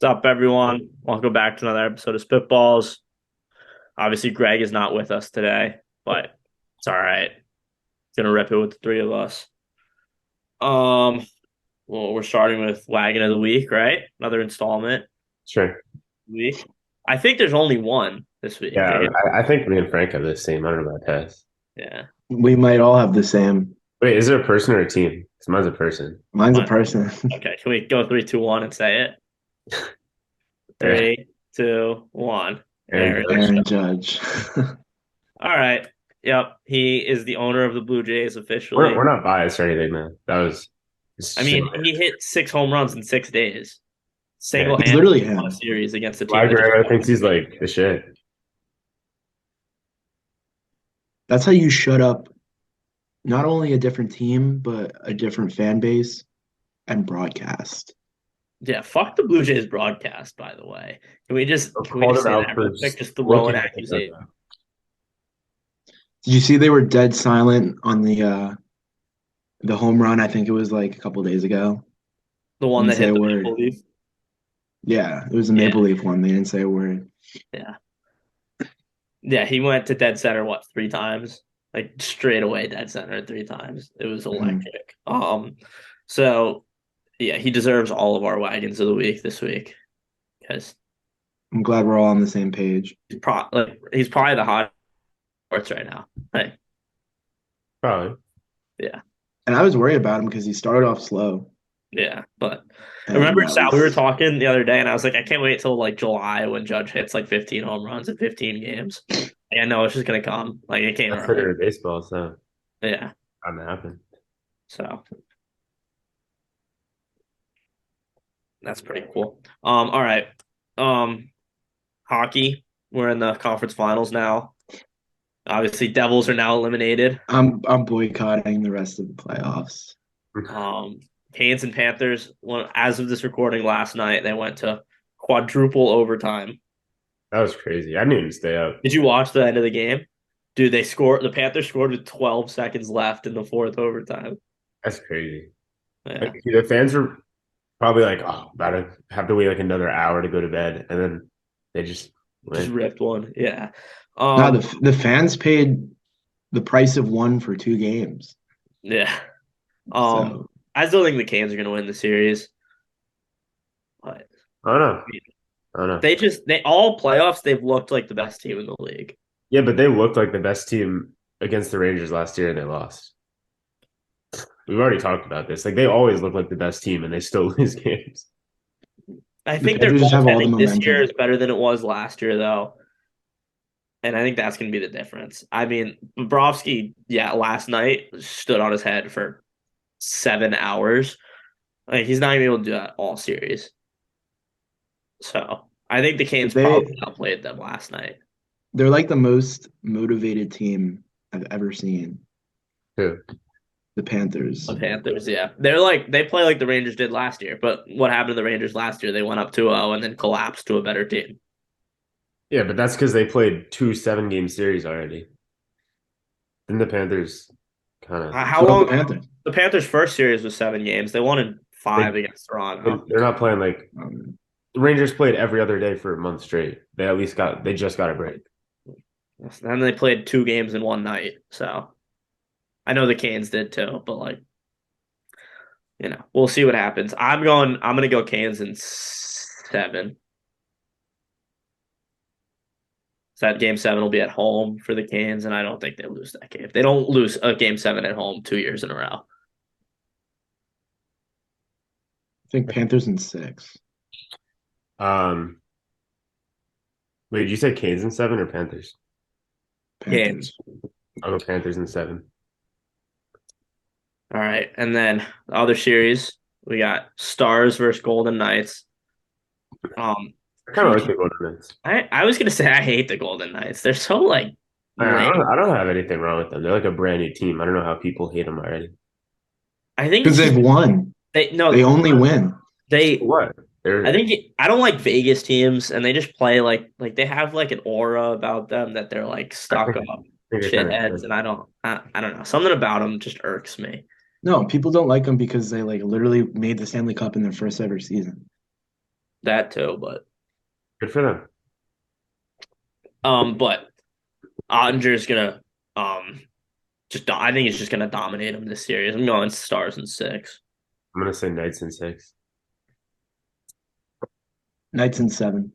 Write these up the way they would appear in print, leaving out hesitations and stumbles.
What's up, everyone? Welcome back to another episode of Spitballz. Obviously, Greg is not with us today, but it's all right. Gonna rip it with the three of us. Um, well, we're starting with Wagon of the Week, right? Another installment Sure. week. I think there's only one this week, Yeah, right? I think me and Frank have the same. I don't know about Tess. Yeah. We might all have the same. Wait, is it a person or a team? Because mine's a person. Mine's a Fine. person. Okay. Can we go 3, 2, 1 and say it? Yeah, 3, 2, 1. Aaron Aaron. Judge. Aaron Judge. All right. Yep. He is the owner of the Blue Jays We're, officially. we're not biased or anything, man. That was I just mean, he hit 6 home runs in 6 days. yeah. Single It's handedly literally won a him. series against a team that just Wagon won. thinks he's like the shit. That's how you shut up not only a different team, but a different fan base and broadcast. Yeah, fuck the Blue Jays broadcast, by the way. I Can we called just him say out that for real quick? Just throw an looking at accusation. Did you see they were dead silent on the home run? I think it was like a couple days ago. The one Didn't that say hit a the word. Maple Leaf. Yeah, it was a Yeah, Maple Leaf one. They didn't say a word. yeah. Yeah, he went to dead center, what, 3 times? Like straight away dead center 3 times. It was Mhm. electric. So yeah, he deserves all of our wagons of the week this week because I'm glad we're all on the same page. he's probably the hot sports right now. Like, probably. yeah. And I was worried about him because he started off slow. Yeah, but I And remember that Sal, we were was talking the other day, and I was like, I can't wait till like July when Judge hits like 15 home runs in 15 games. I know it's just gonna come. Like it came That's better early. in baseball, so Yeah. I'm happen. So that's pretty cool. All right. Um, Hockey. We're in the conference finals now. Obviously, Devils are now eliminated. I'm boycotting the rest of the playoffs. Um, Canes and Panthers. As of this recording last night, they went to quadruple overtime. That was crazy. I didn't even stay up. Did you watch the end of the game? Dude, the Panthers scored with 12 seconds left in the fourth overtime. That's crazy. Like, Yeah. the fans were probably like, oh, about to have to wait like another hour to go to bed, and then they just Just went. ripped one. Yeah. No, Um, the fans paid the price of one for 2 games. yeah. Um, So I still think the Canes are gonna win the series. But I I don't know. mean, I don't know. they all playoffs, they've looked like the best team in the league. Yeah, but they looked like the best team against the Rangers last year and they lost. We've already talked about this. Like they always look like the best team and they still lose games. I the think their Panthers just have all the goaltending this year momentum. is better than it was last year, though. And I think that's going to be the difference. I mean, Bobrovsky, yeah, last night stood on his head for 7 hours. Like he's not gonna be able to do that all series. So I think the Canes They probably outplayed them last night. they're like the most motivated team I've ever seen. Who? The The Panthers. Panthers, yeah. They play like the Rangers did last year. But what happened to the Rangers last year? They went up 2-0 and then collapsed to a better team. Yeah, but that's because they played two 7 game series already. Then the Panthers kind of How So have the long? Panthers. The Panthers' first series was 7 games. They won in five they against Toronto. they're not playing like Um, the Rangers played every other day for a month straight. They just got a break. And they played 2 games in one night. So I know the Canes did too, but like, we'll see what happens. I'm gonna go Canes in 7. So that game 7 will be at home for the Canes, and I don't think they lose that game. They don't lose a game 7 at home 2 years in a row. I think Panthers in 6. Um, wait, did you say Canes in 7 or Panthers? Canes. Panthers. I'll go Panthers in 7. All right. And then the other series, we got Stars versus Golden Knights. Um, I kind of like the Golden Knights. I was gonna say I hate the Golden Knights. They're so like I lame. don't, I don't have anything wrong with them. They're like a brand new team. I don't know how people hate them already. I think Because it's just they've won. they They no only win. they What? I They're think I don't like Vegas teams, and they just play like they have like an aura about them that they're like I stuck think, up I think they're kind shitheads, of and I don't know, something about them just irks me. No, people don't like them because they like literally made the Stanley Cup in their first ever season. that too, but Good for them. but Ottinger's gonna I think he's just gonna dominate him this series. I'm going Stars in 6. I'm gonna say Knights in 6. Knights in 7.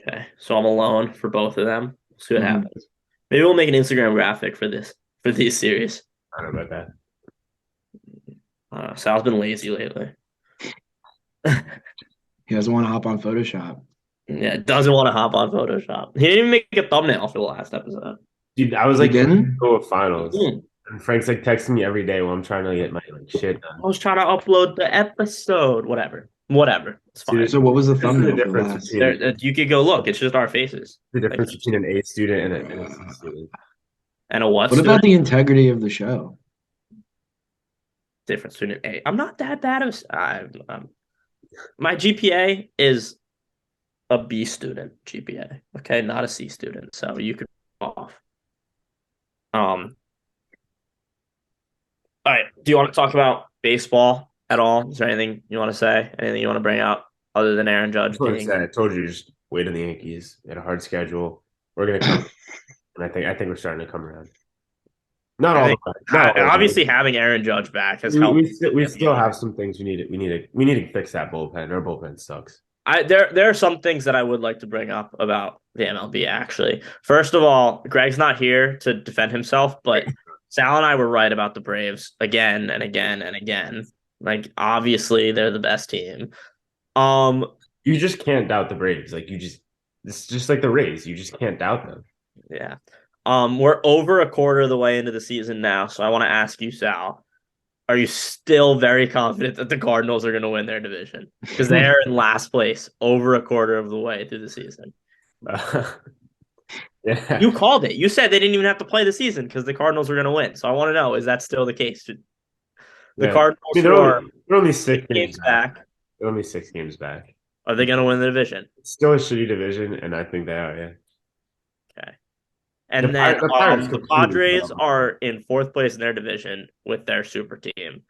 Okay, so I'm alone for both of them. We'll see what Mhm. happens. Maybe we'll make an Instagram graphic for these series. I don't know about Sal's been lazy lately. He doesn't want to hop on Photoshop. Yeah, doesn't want to hop on Photoshop. He didn't even make a thumbnail for the last episode. Dude, I was He like, didn't? go to finals. Mm. And Frank's like texting me every day while I'm trying to get my shit done. I was trying to upload the episode. Whatever. It's fine. Dude, So what was the this is the thumbnail for difference last? between You could go look. It's just our faces. the Like, difference between an A student and a C student. and a what? What about the integrity of the show? difference between an A? I'm not that bad of. My GPA is a B student GPA. Okay, not a C student. So you could off. All right. Do you want to talk about baseball at all? Is there anything you want to say? Anything you want to bring out other than Aaron Judge That's what I being? said. I told you, just wait on the Yankees. They had a hard schedule. We're gonna come, and I think we're starting to come around. Not I all think the time. Not all the obviously time. having Aaron Judge back has We, helped. we still have some things we need to fix that bullpen. Our bullpen sucks. There are some things that I would like to bring up about the MLB actually. First of all, Greg's not here to defend himself, but Sal and I were right about the Braves again and again and again. Like obviously they're the best team. You just can't doubt the Braves. Like it's just like the Rays. You just can't doubt them. Yeah. We're over a quarter of the way into the season now, so I want to ask you, Sal, are you still very confident that the Cardinals are going to win their division? Because they are in last place over a quarter of the way through the season. Yeah. You called it. You said they didn't even have to play the season because the Cardinals were going to win. So I want to know, is that still the case? The Yeah. Cardinals I mean, they're only 6 games back. They're only 6 games back. Are they going to win the division? It's still a shitty division, and I think they are, yeah. Okay. And then Pirates the completely Padres fell off. are in 4th place in their division with their super team.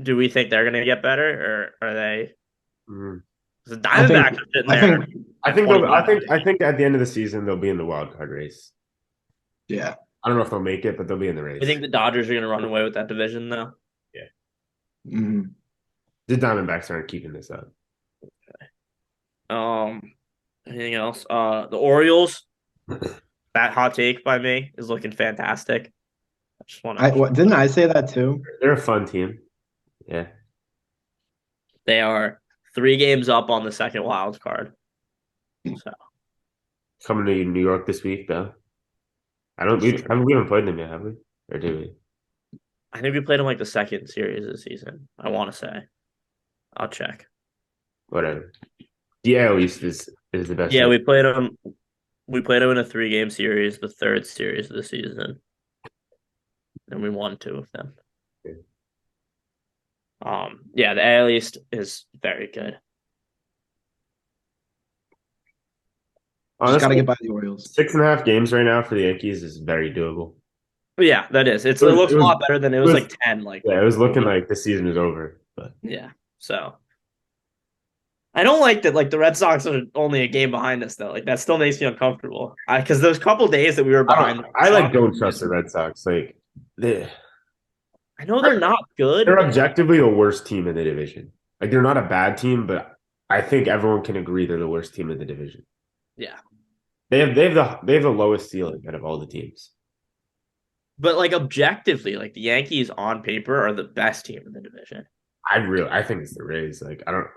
Do we think they're going to get better, or are they? Mhm. The Diamondbacks are sitting there. I think at the end of the season they'll be in the wild card race. Yeah. I don't know if they'll make it, but they'll be in the race. I think the Dodgers are going to run away with that division, though. Mm-hmm. The Diamondbacks aren't keeping this up. Anything else? The Orioles. That hot take by me is looking fantastic. I just want to. Didn't I say that too? They're a fun team. Yeah. They are 3 games up on the second wild card. So Coming to New York this week, though. We haven't played them yet, have we? Or did we? I think we played them like the second series of the season. I want to say. I'll check. Whatever. The AL East is the best. Yeah, we played them. We played them in a 3-game series, the 3rd series of the season, and we won 2 of them. Yeah, the AL East is very good. Just got to get by the Orioles. 6.5 games right now for the Yankees is very doable. But yeah, that is. It looks a lot better than it was like 10. Yeah, it was looking like the season is over. But yeah, so I don't like that. Like the Red Sox are only a game behind us, though. Like that still makes me uncomfortable. Because those couple days that we were behind, I don't trust the Red Sox. Like I know they're not good. They're objectively the worst team in the division. Like they're not a bad team, but I think everyone can agree they're the worst team in the division. Yeah, they have the lowest ceiling out of all the teams. But like objectively, like the Yankees on paper are the best team in the division. I think it's the Rays. Like I don't.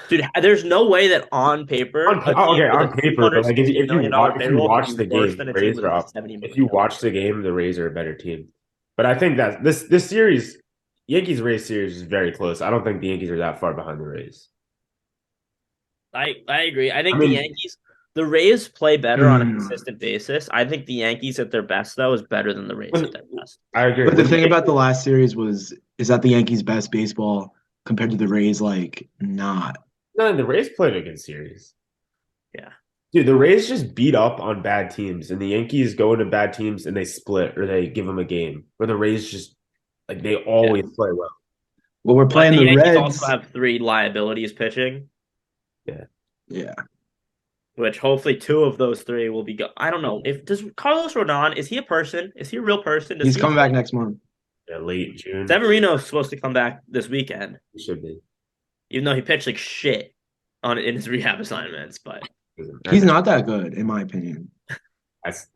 Dude, there's no way that on paper. On paper, but like if you watch the game, the Rays are up. If you watch the game, the Rays are a better team. But I think that this series, Yankees Rays series, is very close. I don't think the Yankees are that far behind the Rays. I agree. I think the Rays play better on a consistent basis. I think the Yankees at their best, though, is better than the Rays at their best. I agree. But the thing about the last series is that the Yankees' best baseball compared to the Rays, like, not. No, the Rays played a good series. Yeah. Dude, the Rays just beat up on bad teams, and the Yankees go into bad teams and they split or they give them a game. Where the Rays just, like, they always play well. Well, we're playing the the Yankees Reds. also have 3 liabilities pitching. Yeah. Yeah. Which hopefully 2 of those 3 will be I don't know. Does Carlos Rodon, is he a person? Is he a real person? He's coming back next month. Yeah, late June. Severino's supposed to come back this weekend. He should be. Even though he pitched like shit in his rehab assignments, but he's not that good, in my opinion.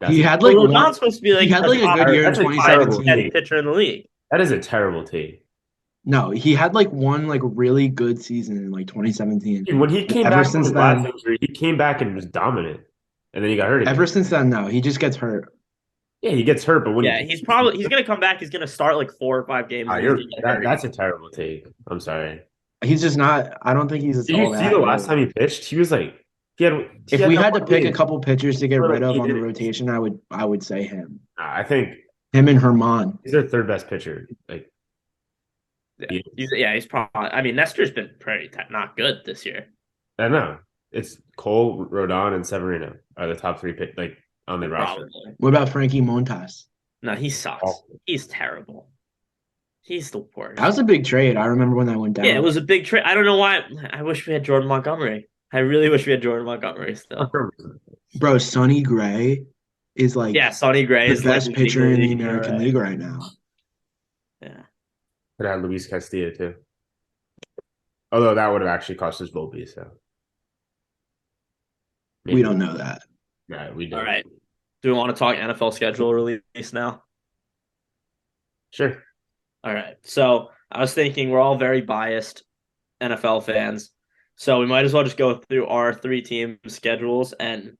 He had like Rodon's supposed to be like he had like a good year in 2017. Pitcher in the league. That is a terrible take. No, he had like one like really good season in like 2017. When he came back from his last injury, he came back and was dominant, and then he got hurt again. Ever since then, no, he just gets hurt. Yeah, he gets hurt, but when he's gonna come back. He's gonna start like 4 or 5 games. That's a terrible take. I'm sorry. He's just not. I don't think he's. Did you see the last time he pitched? He was like if we had to pick a couple pitchers to get rid of on the rotation, I would say him. I think him and Herman. He's their third best pitcher. Like, he's probably. I mean, Nestor's been pretty not good this year. I know. It's Cole, Rodon, and Severino are the top 3 on the roster. What about Frankie Montas? No, he sucks. He's terrible. He's the worst. That was a big trade. I remember when that went down. Yeah, it was a big trade. I don't know why. I wish we had Jordan Montgomery. I really wish we had Jordan Montgomery still. Bro, Sonny Gray is like Sonny Gray is the best pitcher in the American League right now. Yeah. Could have Luis Castillo too. Although that would have actually cost us Volpe, so maybe. We don't know that. Yeah, we don't. All right. Do we want to talk NFL schedule release now? Sure. All right. So I was thinking we're all very biased NFL fans. So we might as well just go through our 3 team schedules and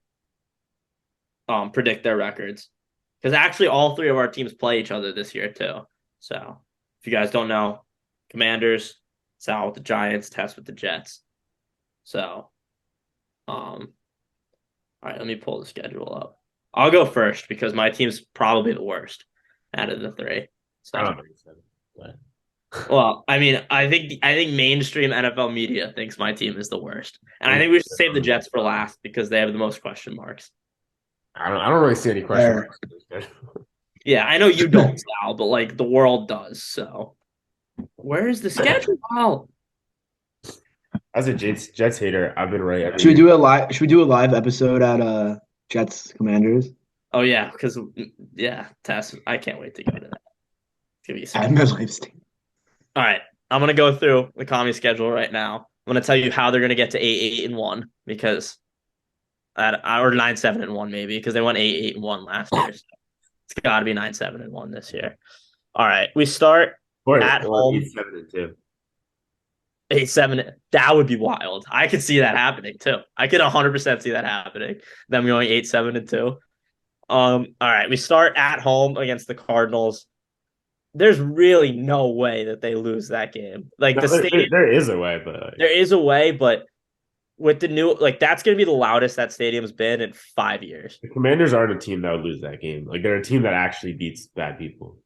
predict their records. Because actually all 3 of our teams play each other this year too. So if you guys don't know, Commanders, Sal with the Giants, Tess with the Jets. So all right, let me pull the schedule up. I'll go first because my team's probably the worst out of the 3. So. I don't think so. Well, I mean, I think mainstream NFL media thinks my team is the worst, and I think we should save the Jets for last because they have the most question marks. I don't really see any question marks. Yeah, I know you don't, Sal, but like the world does. So, where's the schedule? As a Jets hater, I've been right. Should we do a live episode at Jets Commanders? Oh yeah, because Tess, I can't wait to go to that. It's gonna be so I'm gonna live stream. All right, I'm gonna go through the Commie schedule right now. I'm gonna tell you how they're gonna get to 8-8-1 because, or 9-7-1 maybe because they went 8-8-1 last year. So it's got to be 9-7-1 this year. All right, we start at home. 8-7-2. 8-7. That would be wild. I could see that happening too. I could 100% see that happening. Them going 8-7-2. All right, we start at home against the Cardinals. There's really no way that they lose that game. Like the stadium, there is a way, but with the new, like that's gonna be the loudest that stadium's been in 5 years. The Commanders aren't a team that would lose that game. Like they're a team that actually beats bad people.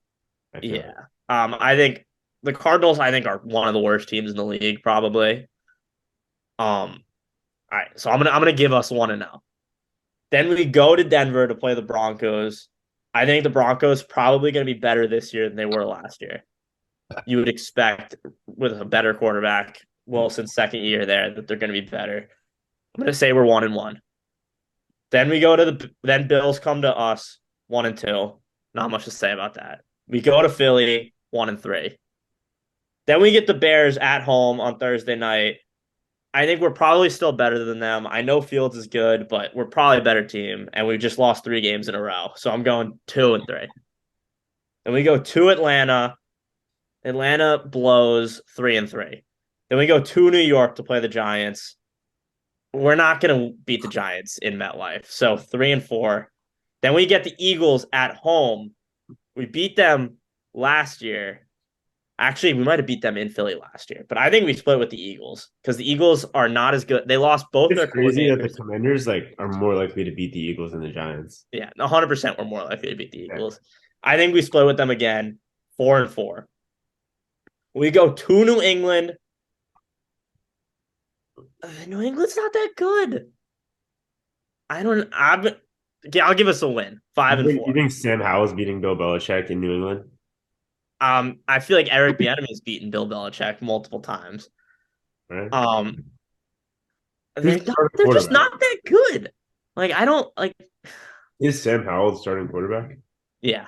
Yeah. I think the Cardinals, are one of the worst teams in the league, probably. All right, so I'm gonna give us 1-0. Then we go to Denver to play the Broncos. I think the Broncos probably going to be better this year than they were last year. You would expect with a better quarterback, Wilson's second year there, that they're going to be better. I'm going to say we're 1-1. Then we go to then Bills come to us 1-2. Not much to say about that. We go to Philly 1-3. Then we get the Bears at home on Thursday night. I think we're probably still better than them. I know Fields is good, but we're probably a better team, and we've just lost 3 games in a row. So I'm going 2-3. Then we go to Atlanta. Atlanta blows 3-3. Then we go to New York to play the Giants. We're not going to beat the Giants in MetLife. So 3-4. Then we get the Eagles at home. We beat them last year. Actually, we might have beat them in Philly last year, but I think we split with the Eagles because the Eagles are not as good. They lost both their crazy that the Commanders are more likely to beat the Eagles than the Giants. Yeah, 100% we're more likely to beat the Eagles. I think we split with them again, 4-4. We go to New England. New England's not that good. I'll give us a win, 5-4. You think Sam Howell's beating Bill Belichick in New England? I feel like Eric Bieniemy has beaten Bill Belichick multiple times. Right? Um, Who's they're the not, starting they're just quarterback? not that good. Like I don't like. Is Sam Howell the starting quarterback? Yeah,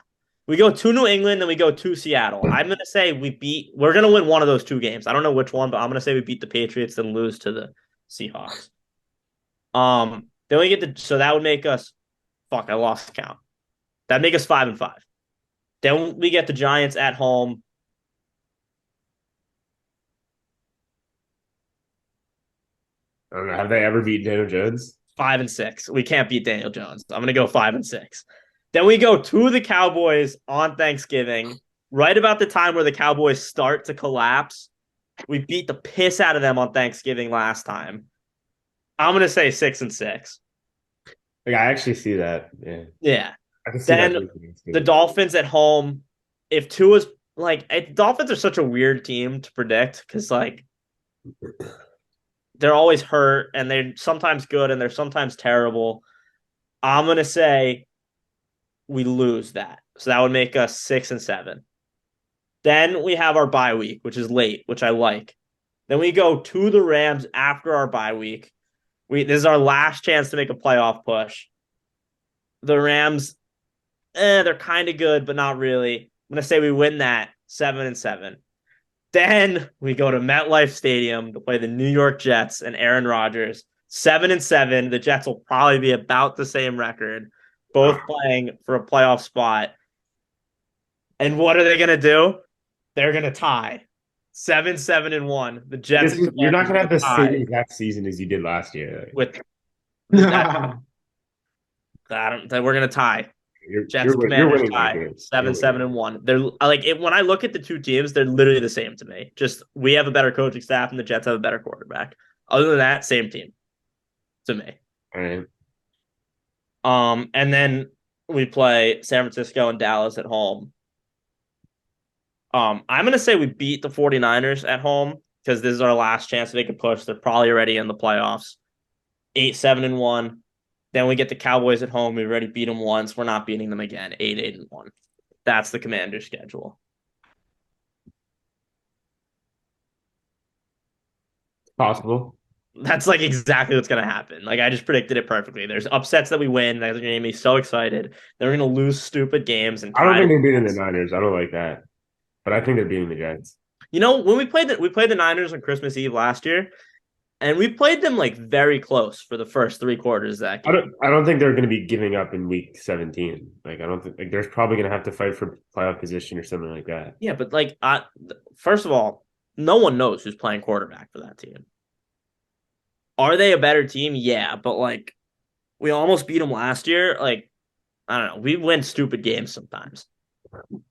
we go to New England, then we go to Seattle. I'm gonna say We're gonna win one of those two games. I don't know which one, but I'm gonna say we beat the Patriots, then lose to the Seahawks. Then we get so that would make us. Fuck, I lost count. That'd make us 5-5. Then we get the Giants at home. I don't know. Have they ever beat Daniel Jones? 5-6. We can't beat Daniel Jones. I'm gonna go 5-6. Then we go to the Cowboys on Thanksgiving, right about the time where the Cowboys start to collapse. We beat the piss out of them on Thanksgiving last time. I'm gonna say 6-6. Like I actually see that. Yeah, Yeah. I can see that. Then the Dolphins at home. If Tua's Dolphins are such a weird team to predict because they're always hurt and they're sometimes good and they're sometimes terrible. I'm gonna say we lose that. So that would make us 6-7. Then we have our bye week, which is late, which I like. Then we go to the Rams after our bye week. This is our last chance to make a playoff push. The Rams, they're kind of good, but not really. I'm gonna say we win that 7-7. Then we go to MetLife Stadium to play the New York Jets and Aaron Rodgers. 7-7. The Jets will probably be about the same record, both playing for a playoff spot. And what are they going to do? They're going to tie. 7-1. The Jets. You're not going to have the same exact season as you did last year. With that, we're going to tie. Jets and Commanders tie 7-1. They're when I look at the two teams, they're literally the same to me. Just we have a better coaching staff and the Jets have a better quarterback. Other than that, same team to me. All right. And then we play San Francisco and Dallas at home. I'm gonna say we beat the 49ers at home because this is our last chance to make a push. They're probably already in the playoffs. 8-7-1. Then we get the Cowboys at home. We've already beat them once. We're not beating them again. 8-1. That's the Commanders' schedule. Possible. That's exactly what's going to happen. I just predicted it perfectly. There's upsets that we win. They're going to make me so excited. They're going to lose stupid games. And I don't think they're beating the Niners. I don't like that. But I think they're beating the Jets. When we played the Niners on Christmas Eve last year, and we played them very close for the first 3 quarters of that game. I don't think they're going to be giving up in week 17. I don't think they're probably going to have to fight for playoff position or something like that. Yeah, but first of all, no one knows who's playing quarterback for that team. Are they a better team? Yeah, but we almost beat them last year. I don't know. We win stupid games sometimes. All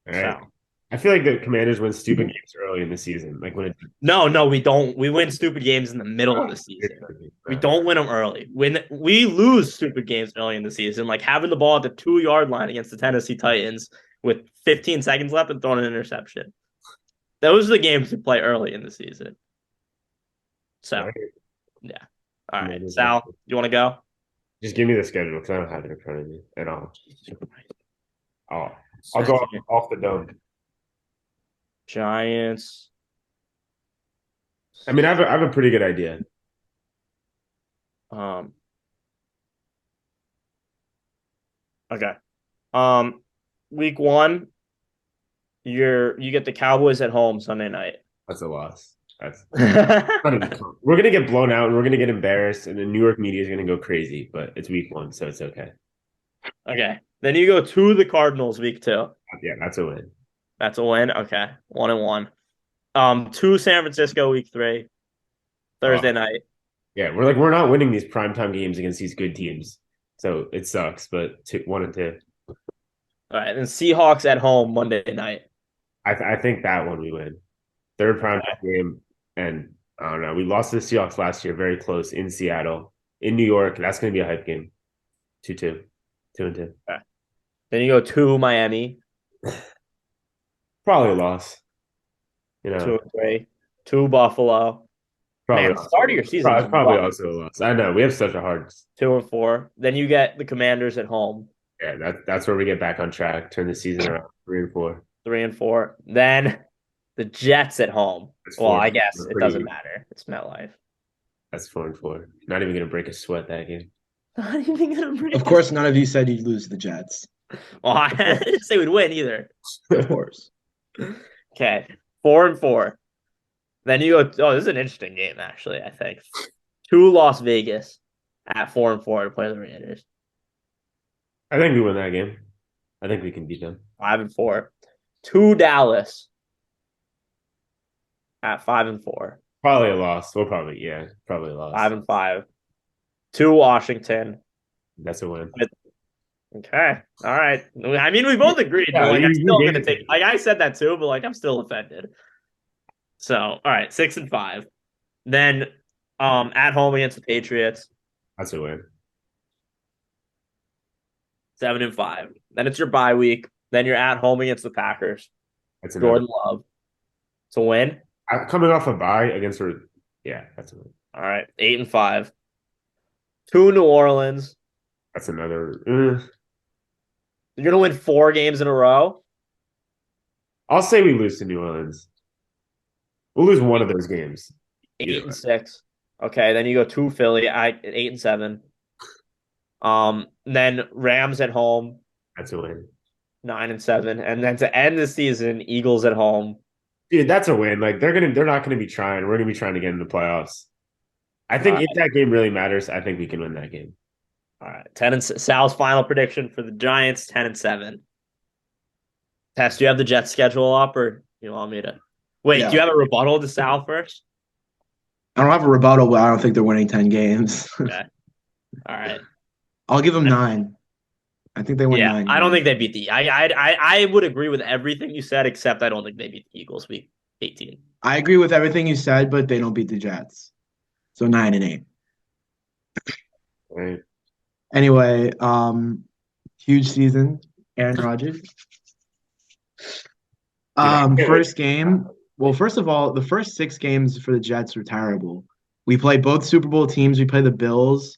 right. So. I feel like the Commanders win stupid games early in the season. No, we don't. We win stupid games in the middle of the season. We don't win them early. When we lose stupid games early in the season, having the ball at the 2-yard line against the Tennessee Titans with 15 seconds left and throwing an interception. Those are the games we play early in the season. So, yeah. All right, Sal, you want to go? Just give me the schedule because I don't have it in front of me, and I'll go off the dome. Giants. I mean, I have a pretty good idea. Okay. Week 1, you get the Cowboys at home Sunday night. That's a loss. We're gonna get blown out and we're gonna get embarrassed, and the New York media is gonna go crazy. But it's week 1, so it's okay. Okay. Then you go to the Cardinals week 2. Yeah, that's a win. That's a win. Okay, 1-1. To San Francisco week 3, Thursday night. Yeah, we're not winning these primetime games against these good teams, so it sucks. But 1-2. All right, then Seahawks at home Monday night. I think that one we win. 3rd primetime game, and I don't know. We lost to the Seahawks last year, very close in Seattle, in New York. That's going to be a hype game. 2-2, 2-2. Okay. Then you go to Miami. Probably a loss. 2-3. To Buffalo. Probably start of your season. Probably also a loss. I know we have such a hard 2-4. Then you get the Commanders at home. Yeah, that's where we get back on track. Turn the season around. 3-4. 3-4. Then the Jets at home. Well, I guess it doesn't Pretty. matter. It's MetLife. That's 4-4. Not even gonna break a sweat that game. Not even gonna break. Of course, none of you said you'd lose the Jets. Well, I didn't say we'd win either. Of course. Okay, 4-4. Then you go. Oh, this is an interesting game, actually. I think to Las Vegas at 4-4 to play the Raiders. I think we win that game. I think we can beat them. 5-4. To Dallas at 5-4. Probably a loss. We'll probably probably a loss. 5-5. To Washington. That's a win. Okay. All right. I mean, we both agreed. Yeah, but like, I'm still gonna it. take. Like, I said that too, but like, I'm still offended. So, all right, 6-5. Then, at home against the Patriots, That's a win. 7-5. Then it's your bye week. Then you're at home against the Packers. That's Jordan Love. It's a win. Coming off a bye against her. Yeah, that's a win. All right, 8-5. To New Orleans. That's another. You're gonna win 4 games in a row. I'll say we lose to New Orleans. We'll lose one of those games. 8-6. Okay, then you go to Philly at 8-7. Then Rams at home. That's a win. 9-7, and then to end the season, Eagles at home. Dude, that's a win. Like they're not gonna be trying. We're gonna be trying to get in the playoffs. I think if that game really matters, I think we can win that game. All right, Sal's final prediction for the Giants: 10-7. Tess, do you have the Jets schedule up, or you want me to wait? Yeah. Do you have a rebuttal to Sal first? I don't have a rebuttal, but I don't think they're winning 10 games. Okay. All right. I'll give them 9. I think they win 9. I don't think they beat the. I would agree with everything you said, except I don't think they beat the Eagles week 18. I agree with everything you said, but they don't beat the Jets. So 9-8. Right. Anyway, huge season, Aaron Rodgers. First game. Well, first of all, the first 6 games for the Jets were terrible. We played both Super Bowl teams. We played the Bills.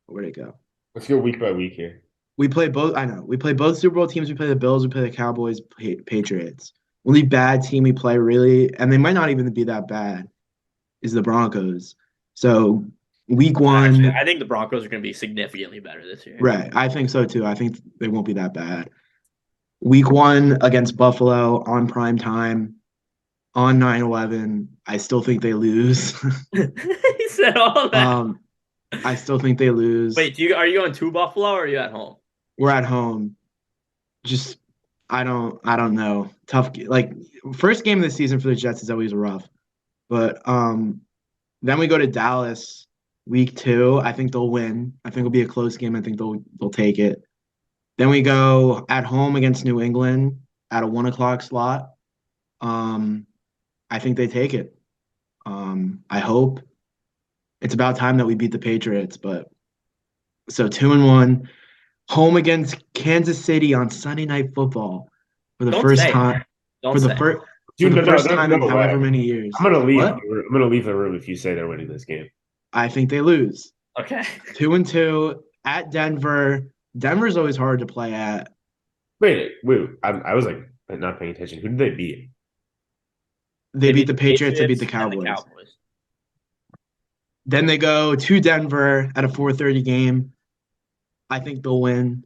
Where'd it go? Let's go week by week here. We play both. I know. We play both Super Bowl teams. We play the Bills. We play the Cowboys, Patriots. Only bad team we play, really, and they might not even be that bad, is the Broncos. So week 1. Actually, I think the Broncos are going to be significantly better this year. Right. I think so, too. I think they won't be that bad. Week 1 against Buffalo on prime time on 9/11. I still think they lose. He said all that. I still think they lose. Wait, are you going to Buffalo or are you at home? We're at home. Just I don't know. Tough. Like first game of the season for the Jets is always rough, but then we go to Dallas week 2. I think they'll win. I think it'll be a close game. I think they'll take it. Then we go at home against New England at a 1:00 slot. I think they take it. I hope. It's about time that we beat the Patriots, but so 2-1. Home against Kansas City on Sunday Night Football for the first time. For the first time in however many years. I'm gonna leave. I'm gonna leave the room if you say they're winning this game. I think they lose. Okay. 2-2 at Denver. Denver's always hard to play at. Wait. I was like not paying attention. Who did they beat? They beat the Patriots. They beat the Cowboys. Then they go to Denver at a 4:30 game. I think they'll win.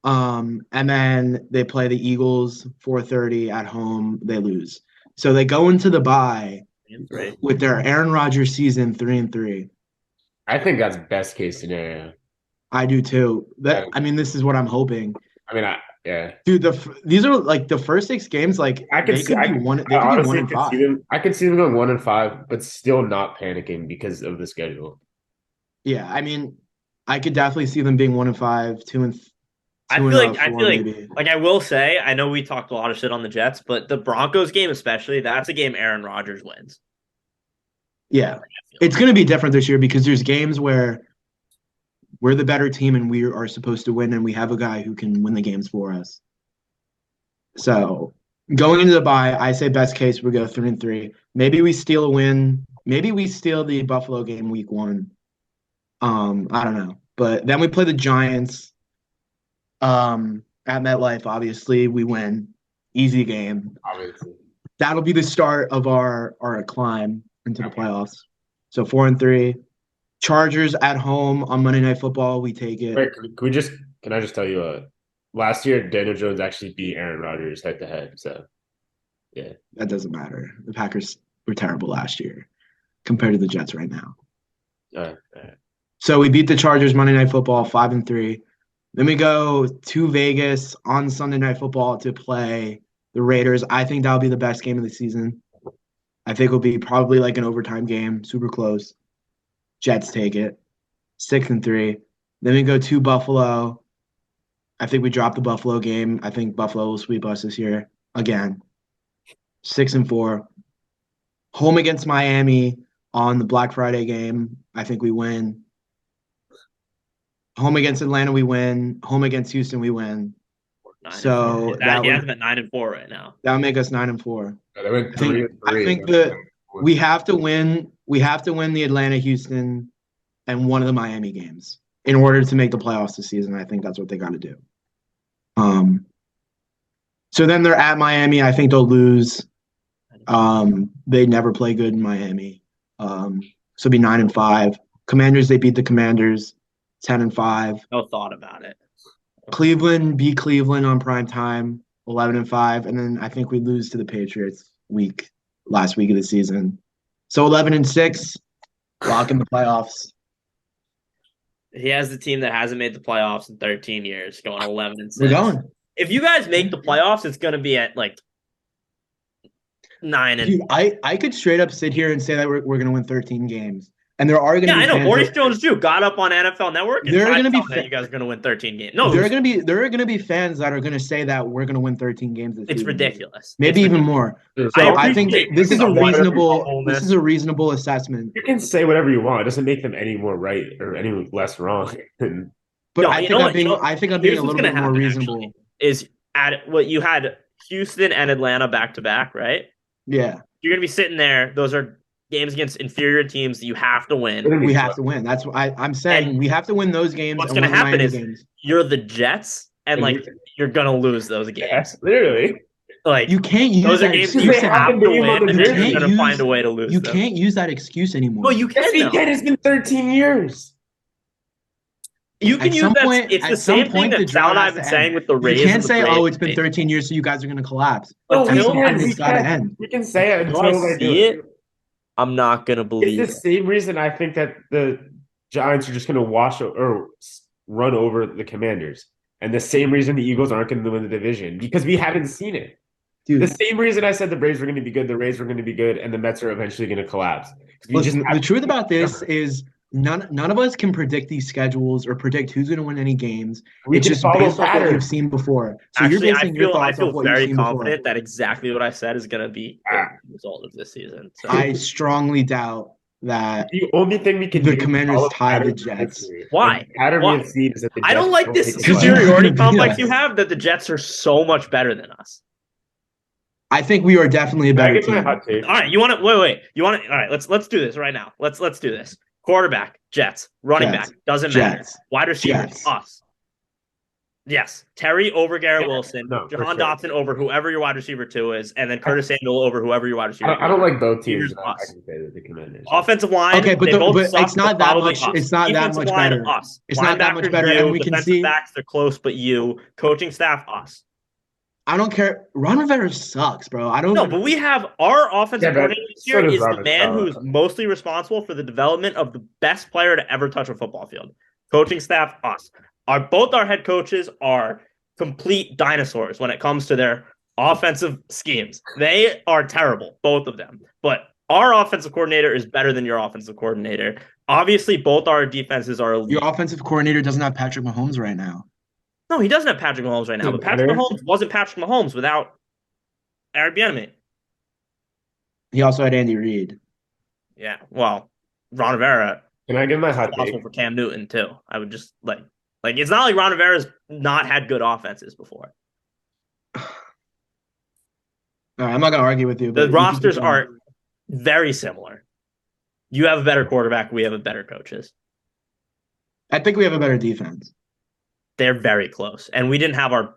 And then they play the Eagles 4:30 at home. They lose. So they go into the bye with their Aaron Rodgers season 3-3. I think that's best case scenario. I do too. I mean, this is what I'm hoping. I mean, yeah. Dude, these are like the first 6 games. Like I could be 1-5. I could see them going 1-5, but still not panicking because of the schedule. Yeah, I mean, I could definitely see them being 1-5, 2-4. I feel like I will say, I know we talked a lot of shit on the Jets, but the Broncos game especially, that's a game Aaron Rodgers wins. Yeah, it's going to be different this year because there's games where we're the better team and we are supposed to win, and we have a guy who can win the games for us. So going into the bye, I say best case we go 3-3. Maybe we steal a win. Maybe we steal the Buffalo game week 1. I don't know. But then we play the Giants at MetLife. Obviously, we win. Easy game. Obviously. That'll be the start of our climb into the playoffs. So 4-3. Chargers at home on Monday Night Football. We take it. Wait, can I just tell you, last year Daniel Jones actually beat Aaron Rodgers head to head. So, yeah. That doesn't matter. The Packers were terrible last year compared to the Jets right now. All right. So we beat the Chargers Monday Night Football 5-3. Then we go to Vegas on Sunday Night Football to play the Raiders. I think that'll be the best game of the season. I think it'll be probably like an overtime game, super close. Jets take it 6-3. Then we go to Buffalo. I think we drop the Buffalo game. I think Buffalo will sweep us this year again. 6-4. Home against Miami on the Black Friday game. I think we win. Home against Atlanta, we win. Home against Houston, we win. So he has them at 9-4 right now. That would make us 9-4. I think that we have to win. We have to win the Atlanta, Houston, and one of the Miami games in order to make the playoffs this season. I think that's what they got to do. So then they're at Miami. I think they'll lose. They never play good in Miami. So it'll be 9-5. Commanders, they beat the Commanders 10-5. No thought about it. Cleveland beat Cleveland on prime time 11-5, and then I think we lose to the Patriots last week of the season. So 11-6, lock in the playoffs. He has the team that hasn't made the playoffs in 13 years, going 11-6. We're going. If you guys make the playoffs, it's going to be at like 9 and. Dude, I could straight up sit here and say that we're going to win 13 games. And there are going to be I know. Maurice Jones-Drew got up on NFL Network and there are going to be that you guys are going to win 13 games. No, there are going to be fans that are going to say that we're going to win 13 games this season. It's ridiculous. Maybe even more. So I think this is a reasonable assessment. You can say whatever you want. It doesn't make them any more right or any less wrong. But I think I'm being a little bit more reasonable. Actually, is at what you had Houston and Atlanta back to back, right? Yeah. You're going to be sitting there. Those are games against inferior teams that you have to win. We have to win. That's what I'm saying. And we have to win those games. What's going to happen is you're the Jets, and like you're going to lose those games. Yes, literally. Like you can't use those are games you have to win, and then you're going to find a way to lose. You can't use that excuse anymore. Well, you can. It's been 13 years. You can use that. It's the same thing that Sal and I have been saying with the Rays. You can't say, "Oh, it's been 13 years, so you guys are going to collapse." It's got to end. We can say it until they do it. I'm not going to believe it's the same reason I think that the Giants are just going to wash or run over the Commanders. And the same reason the Eagles aren't going to win the division, because we haven't seen it. Dude, the same reason I said the Braves were going to be good, the Rays were going to be good, and the Mets are eventually going to collapse. Listen, the truth about this is none of us can predict these schedules or predict who's going to win any games. It's just based off what we've seen before. So actually, you're basing your thoughts off what you've seen before. I feel very confident that exactly what I said is going to be the result of this season. So. I strongly doubt that the only thing we can the Commanders tie the Jets. Why? Why? Is that the Jets I don't like this superiority complex you have that the Jets are so much better than us. I think we are definitely a better team. All right, you want to wait. You want to? All right, let's do this right now. Let's do this. Quarterback, Jets. Running back, doesn't matter. Wide receivers, us. Yes. Terry over Garrett Wilson. Jahan Dotson over whoever your wide receiver 2 is, and then Curtis Samuel over whoever your wide receiver 2 I don't like both teams. I can say that the Commanders. Offensive line. Okay, but it's not that much. It's not that much better. Us. It's not that much better, and we can see backs. They're close, but you coaching staff us. I don't care. Ron Rivera sucks, bro. I don't know. But we have our offensive coordinator this year is the man who's mostly responsible for the development of the best player to ever touch a football field. Coaching staff, us. Both our head coaches are complete dinosaurs when it comes to their offensive schemes. They are terrible, both of them. But our offensive coordinator is better than your offensive coordinator. Obviously, both our defenses are elite. Your offensive coordinator doesn't have Patrick Mahomes right now. No, he doesn't have Patrick Mahomes right now, but Patrick Mahomes wasn't Patrick Mahomes without Eric Bieniemy. He also had Andy Reid. Yeah, well, Ron Rivera. Can I give my hot take? For Cam Newton too. I would just like it's not like Ron Rivera's not had good offenses before. All right, I'm not going to argue with you. The rosters are very similar. You have a better quarterback. We have a better coaches. I think we have a better defense. They're very close. And we didn't have our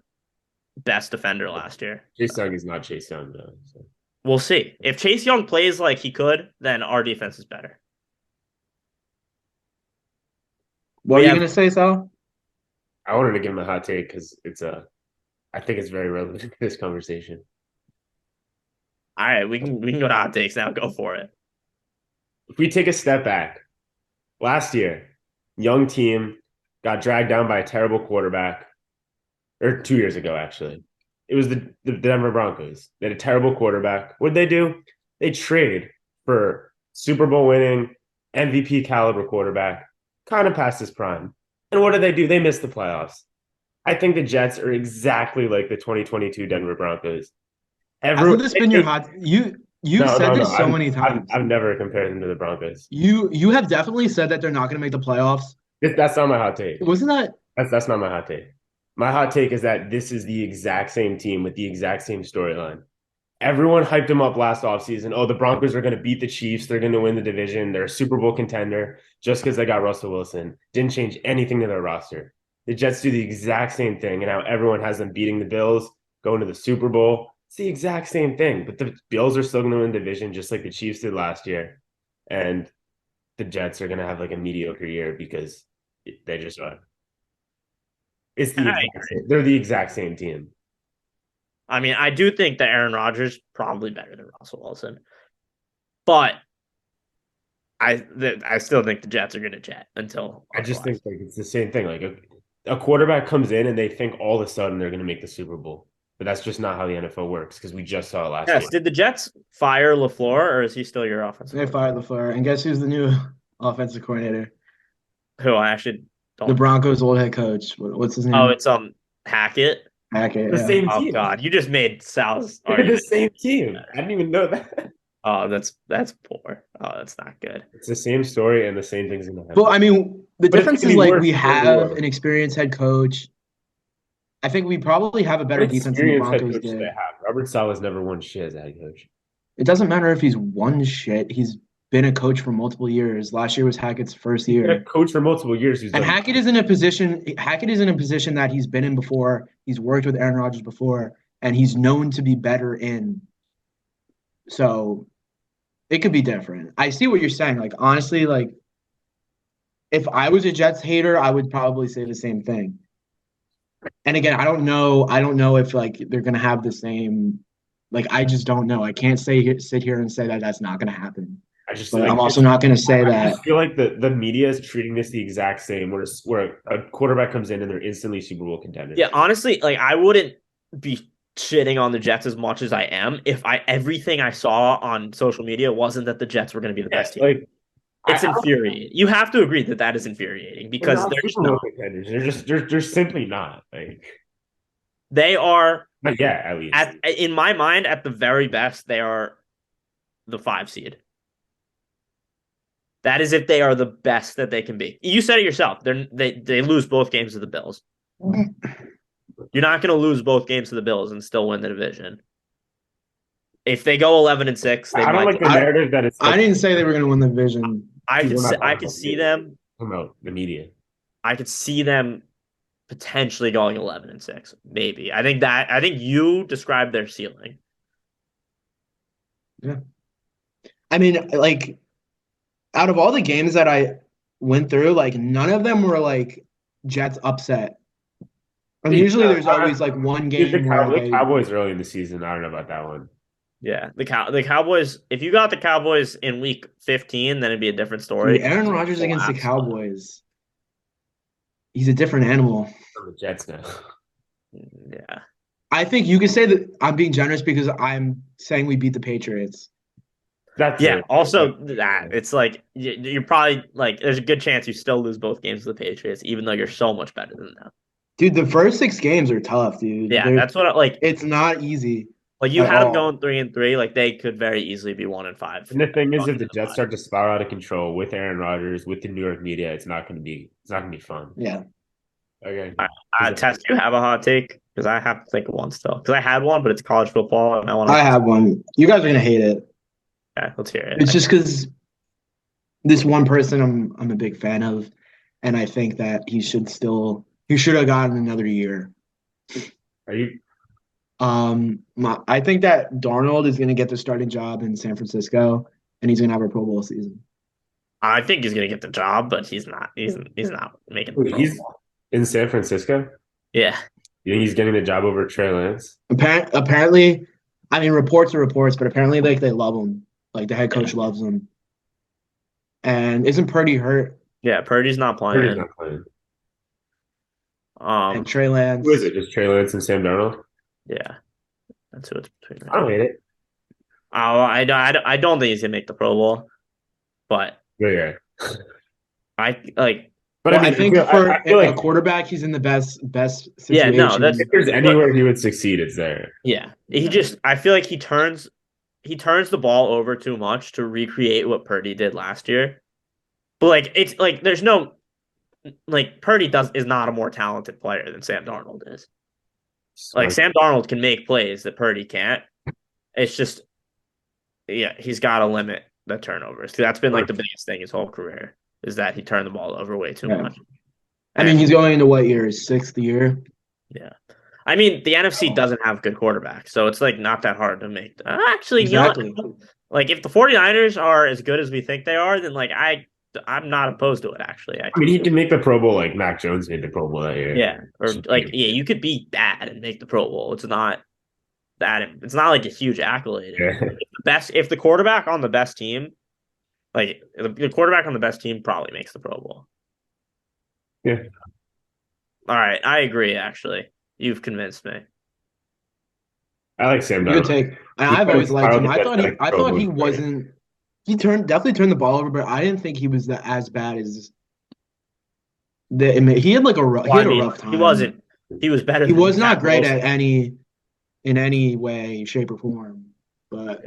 best defender last year. Chase Young is not Chase Young though. So. We'll see. If Chase Young plays like he could, then our defense is better. What are you gonna say, Sal? I wanted to give him a hot take because I think it's very relevant to this conversation. All right, we can go to hot takes now. Go for it. If we take a step back, last year, young team got dragged down by a terrible quarterback, or 2 years ago actually. It was the Denver Broncos. They had a terrible quarterback. What'd they do? They traded for Super Bowl winning MVP caliber quarterback, kind of past his prime. And what did they do? They missed the playoffs. I think the Jets are exactly like the 2022 Denver Broncos. Hasn't this been your hot? You've said this so many times. I've never compared them to the Broncos. You have definitely said that they're not going to make the playoffs. That's not my hot take. Wasn't that? That's not my hot take. My hot take is that this is the exact same team with the exact same storyline. Everyone hyped them up last offseason. Oh, the Broncos are going to beat the Chiefs. They're going to win the division. They're a Super Bowl contender just because they got Russell Wilson. Didn't change anything to their roster. The Jets do the exact same thing, and now everyone has them beating the Bills, going to the Super Bowl. It's the exact same thing, but the Bills are still going to win the division just like the Chiefs did last year. And the Jets are going to have like a mediocre year because they just are. It's the exact same. They're the exact same team. I mean, I do think that Aaron Rodgers is probably better than Russell Wilson, but I still think the Jets are going to jet until. I just think like it's the same thing. Like a quarterback comes in and they think all of a sudden they're going to make the Super Bowl, but that's just not how the NFL works because we just saw it last year. Did the Jets fire LaFleur or is he still your offensive? They fired LaFleur, and guess who's the new offensive coordinator? Who I actually don't. The Broncos' old head coach. What's his name? Oh, it's Hackett. Hackett. The same team. Oh God, you just made Sal's. They're the same team. I didn't even know that. Oh, that's poor. Oh, that's not good. It's the same story and the same things in the head. Well, I mean, the difference is like we have an experienced head coach. I think we probably have a better defense than the Broncos did. Robert Saleh's never won shit as a head coach. It doesn't matter if he's won shit. He's been a coach for multiple years. Last year was Hackett's first year. He's been a coach for multiple years. And Hackett is in a position. Hackett is in a position that he's been in before. He's worked with Aaron Rodgers before, and he's known to be better in. So, it could be different. I see what you're saying. Like honestly, like if I was a Jets hater, I would probably say the same thing. And again, I don't know if like they're gonna have the same. Like I just don't know. I can't sit here and say that that's not gonna happen. I'm also not going to say that. I feel like the media is treating this the exact same, where a quarterback comes in and they're instantly Super Bowl contenders. Yeah, honestly, like I wouldn't be shitting on the Jets as much as I am if everything I saw on social media wasn't that the Jets were going to be the best team. Like, it's infuriating. You have to agree that is infuriating because they're just not contenders. They're simply not. Like they are. But yeah, at least in my mind, at the very best, they are the 5 seed. That is if they are the best that they can be. You said it yourself. They lose both games to the Bills. You're not going to lose both games to the Bills and still win the division. If they go 11-6, they I don't like the narrative that it's. I didn't say they were going to win the division. I could see them. Promote the media. I could see them potentially going 11-6, maybe. I think you described their ceiling. Yeah. I mean, like. Out of all the games that I went through, like none of them were like Jets upset. And usually there's always like one game. The Cowboys early in the season. I don't know about that one. Yeah, the Cowboys. If you got the Cowboys in week 15, then it'd be a different story. Dude, Aaron Rodgers against the Cowboys. He's a different animal. The Jets now. Yeah. I think you could say that I'm being generous because I'm saying we beat the Patriots. Also, that it's like you're probably like there's a good chance you still lose both games to the Patriots, even though you're so much better than them. Dude, the first 6 games are tough, dude. Yeah, that's what it's not easy. Like you had them going 3-3, like they could very easily be 1-5. And the thing is, if the Jets start to spiral out of control with Aaron Rodgers, with the New York media, it's not going to be fun. Yeah. Okay. Tess, do you have a hot take? Because I have to think of one still. Because I had one, but it's college football, and I have one. You guys are gonna hate it. Yeah, let's hear it. It's just because this one person I'm a big fan of, and I think that he should have gotten another year. Are you I think that Darnold is going to get the starting job in San Francisco, and he's going to have a Pro Bowl season. I think he's gonna get the job, but he's not. He's not making the Pro He's Bowl. in San Francisco. Yeah. You think he's getting the job over Trey Lance? Apparently, I mean, reports are reports, but apparently, like they love him. Like the head coach loves him. And isn't Purdy hurt? Yeah, Purdy's not playing. Purdy's not playing. And Trey Lance. Who is it? Just Trey Lance and Sam Darnold? Yeah, that's who it's between. Right I don't hate it. Oh, I don't think he's gonna make the Pro Bowl, but Yeah. I like. But well, I think for a quarterback, he's in the best situation. Yeah, no, that's if there's anywhere he would succeed, it's there. Yeah, I feel like he turns the ball over too much to recreate what Purdy did last year. But like it's like there's no like Purdy is not a more talented player than Sam Darnold is. Like Sam Darnold can make plays that Purdy can't. It's just he's got to limit the turnovers. That's been like the biggest thing his whole career is that he turned the ball over way too much. I mean, he's going into what year? His 6th year? Yeah. I mean, the NFC doesn't have good quarterbacks, so it's like not that hard to make. Actually, exactly. You know, like if the 49ers are as good as we think they are, then like I'm not opposed to it actually. I mean, he can make the Pro Bowl like Mac Jones made the Pro Bowl that year. Yeah. Or like you could be bad and make the Pro Bowl. It's not like a huge accolade. Yeah. If the quarterback on the best team, like the quarterback on the best team probably makes the Pro Bowl. Yeah. All right, I agree actually. You've convinced me. I like Sam Darnold. Good take. I've always liked him. I thought he wasn't. He definitely turned the ball over, but I didn't think he was as bad as. He had like a rough time. He wasn't. He was better. He was not great in any way, shape, or form. But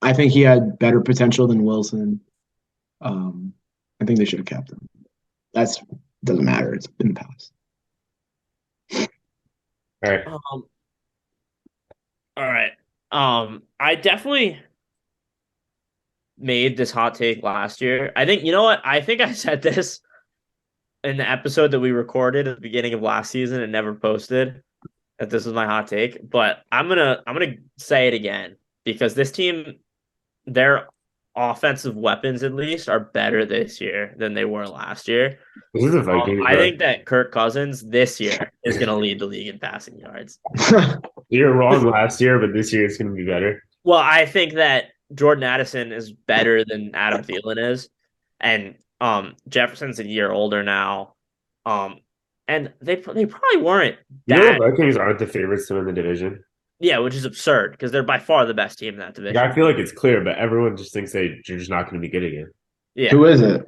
I think he had better potential than Wilson. I think they should have kept him. Doesn't matter. It's in the past. All right. All right. I definitely made this hot take last year. I think, you know what? I think I said this in the episode that we recorded at the beginning of last season and never posted that this was my hot take, but I'm going to say it again because this team, their offensive weapons at least are better this year than they were last year. This is a Vikings. I think that Kirk Cousins this year is going to lead the league in passing yards. You're wrong last year, but this year it's going to be better. Well, I think that Jordan Addison is better than Adam Thielen is, and Jefferson's a year older now, and they probably weren't. You know, the Vikings aren't the favorites to win the division. Yeah, which is absurd because they're by far the best team in that division. Yeah, I feel like it's clear, but everyone just thinks they're just not going to be good again. Yeah, who is it?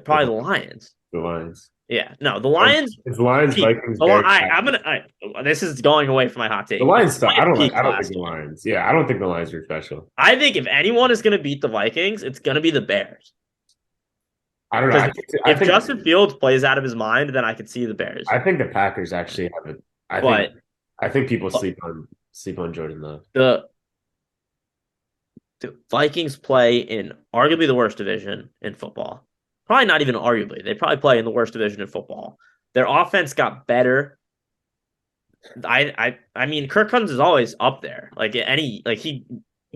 Probably the Lions. The Lions. Yeah, no, the Lions. It's Lions, Vikings. This is going away from my hot take. The Lions stuff. I don't think the Lions. Yeah, I don't think the Lions are special. I think if anyone is going to beat the Vikings, it's going to be the Bears. I don't know. If Justin Fields plays out of his mind, then I could see the Bears. I think the Packers actually have it. I think people sleep on Jordan Love. The Vikings play in arguably the worst division in football. Probably not even arguably. They probably play in the worst division in football. Their offense got better. I mean, Kirk Cousins is always up there. He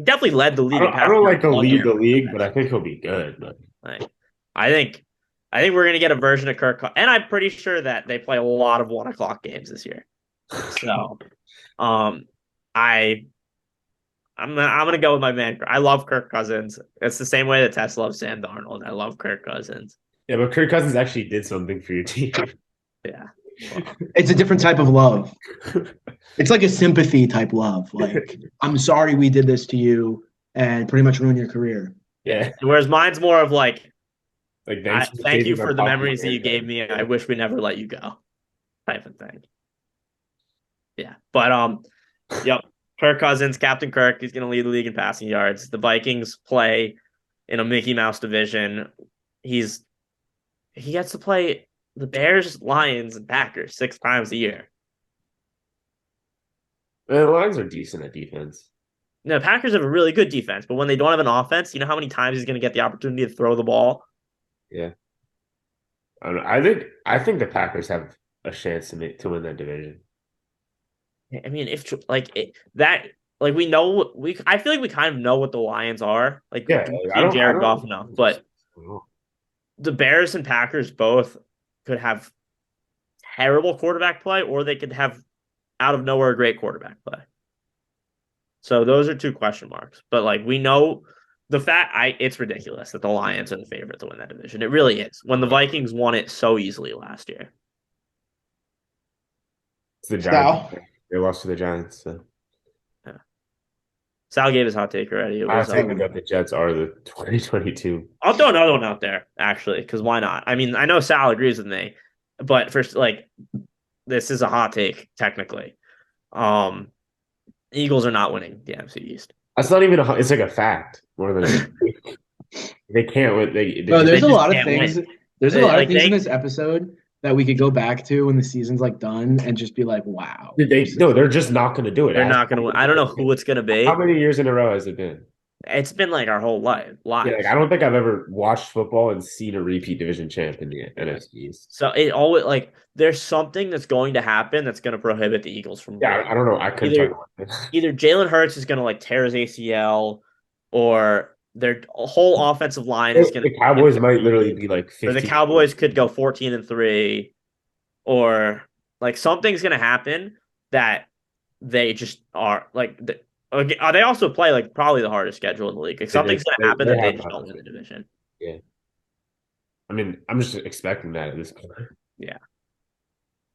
definitely led the league. I don't like to lead the league, but I think he'll be good. But I think we're gonna get a version of Kirk Cousins, and I'm pretty sure that they play a lot of 1:00 games this year. So, I'm gonna go with my man. I love Kirk Cousins. It's the same way that Tess loves Sam Darnold. I love Kirk Cousins. Yeah, but Kirk Cousins actually did something for your team. Yeah. Well, it's a different type of love. It's like a sympathy type love. Like, I'm sorry we did this to you and pretty much ruin your career. Yeah. Whereas mine's more of like thank you for the memories that you gave me. I wish we never let you go. Type of thing. Yeah. But yep. Kirk Cousins, Captain Kirk, he's going to lead the league in passing yards. The Vikings play in a Mickey Mouse division. He gets to play the Bears, Lions, and Packers 6 times a year. The Lions are decent at defense. No, Packers have a really good defense, but when they don't have an offense, you know how many times he's going to get the opportunity to throw the ball? Yeah. I think the Packers have a chance to win that division. I mean, if like that, like I feel like we kind of know what the Lions are. Like Yeah, we've I seen don't. I Jared Goff don't. enough, but the Bears and Packers both could have terrible quarterback play, or they could have out of nowhere great quarterback play. So those are two question marks. But like we know it's ridiculous that the Lions are the favorite to win that division. It really is. When the Vikings won it so easily last year. It's the Giants. Sal. They lost to the Giants. So. Yeah. Sal gave his hot take already. It I was think that the Jets are the 2022. I'll throw another one out there, actually, because why not? I mean, I know Sal agrees with me, but first, like, this is a hot take, technically. Eagles are not winning the NFC East. That's not even it's like a fact more than they can't win. No, they there's a just lot of can't things. win. There's a lot of Like things in this episode that we could go back to when the season's like done and just be like, wow. they're just not going to do it. they're not going to win. I don't know who it's going to How be. many years in a row has it been? It's been like our whole life. Yeah, like, I don't think I've ever watched football and seen a repeat division champ in the NFC East. So it always like there's something that's going to happen that's going to prohibit the Eagles from winning. I don't know. I couldn't either talk about this. either Jalen Hurts is going to like tear his ACL, or their whole offensive line is going to. The Cowboys might literally be like 15. Or the Cowboys could go 14-3, or like something's going to happen that they just are like. They also play like probably the hardest schedule in the league. Like something's going to happen that they just don't win the division. Yeah. I mean, I'm just expecting that at this point. Yeah.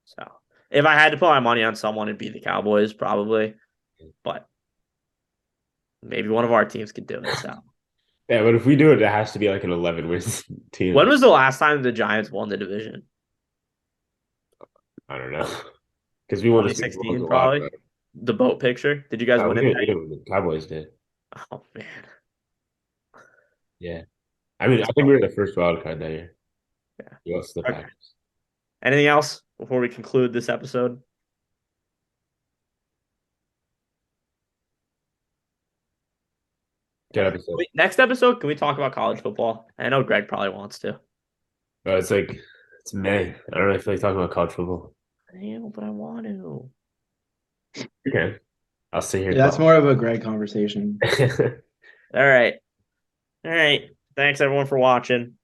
So if I had to put my money on someone, it'd be the Cowboys probably, but maybe one of our teams could do it. So yeah, but if we do it, it has to be like an 11 wins team. when was the last time the Giants won the division? I don't know, because we won 2016 probably. The boat picture. Did you guys win it? The Cowboys did. Oh man. Yeah, I mean, I think we were the first wild card that year. Yeah. The Packers. Anything else before we conclude this episode? Good episode. Next episode, can we talk about college football? I know Greg probably wants to. It's like it's May. I don't know if they talking about college football. I am, but I want to. Okay. I'll sit here. Yeah, that's more of a Greg conversation. All right. Thanks everyone for watching.